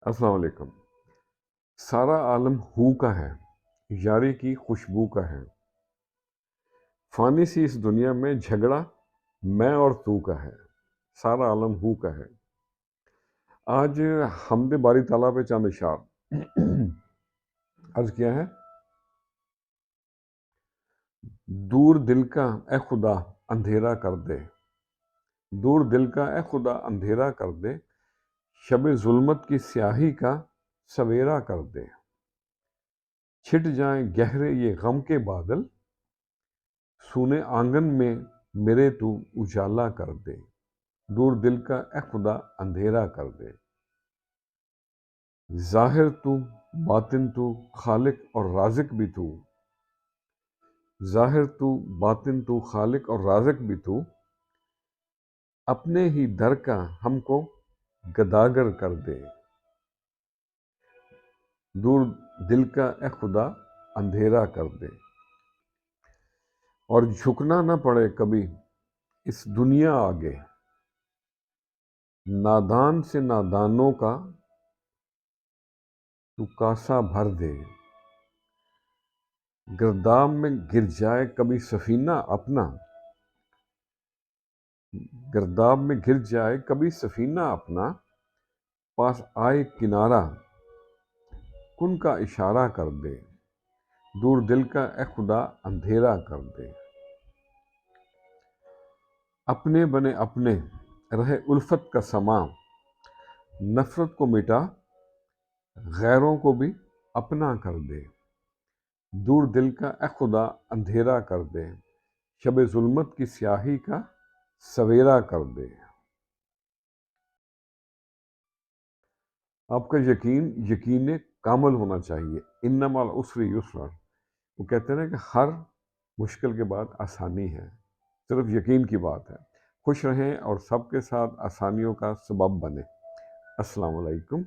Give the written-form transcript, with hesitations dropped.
السلام علیکم۔ سارا عالم ہو کا ہے، یاری کی خوشبو کا ہے، فانی سی اس دنیا میں جھگڑا میں اور تو کا ہے، سارا عالم ہو کا ہے۔ آج حمد باری تعالیٰ پہ چند اشعار عرض کیا ہے۔ دور دل کا اے خدا اندھیرا کر دے، دور دل کا اے خدا اندھیرا کر دے، شب ظلمت کی سیاہی کا سویرا کر دے، چھٹ جائیں گہرے یہ غم کے بادل، سونے آنگن میں میرے تو اجالا کر دے، دور دل کا اے خدا اندھیرا کر دے۔ ظاہر تو باطن تو خالق اور رازق بھی تو، ظاہر تو باطن تو خالق اور رازق بھی تو، اپنے ہی در کا ہم کو گداگر کر دے، دور دل کا اے خدا اندھیرا کر دے۔ اور جھکنا نہ پڑے کبھی اس دنیا آگے، نادان سے نادانوں کا تو کاسا بھر دے، گرداب میں گر جائے کبھی سفینہ اپنا، گرداب میں گر جائے کبھی سفینہ اپنا، پاس آئے کنارہ کن کا اشارہ کر دے، دور دل کا اے خدا اندھیرا کر دے۔ اپنے بنے اپنے رہے الفت کا سما، نفرت کو مٹا غیروں کو بھی اپنا کر دے، دور دل کا اے خدا اندھیرا کر دے، شب ظلمت کی سیاہی کا سویرا کر دے۔ آپ کا یقین کامل ہونا چاہیے۔ انما العسر یسرا، وہ کہتے ہیں کہ ہر مشکل کے بعد آسانی ہے، صرف یقین کی بات ہے۔ خوش رہیں اور سب کے ساتھ آسانیوں کا سبب بنیں۔ السلام علیکم۔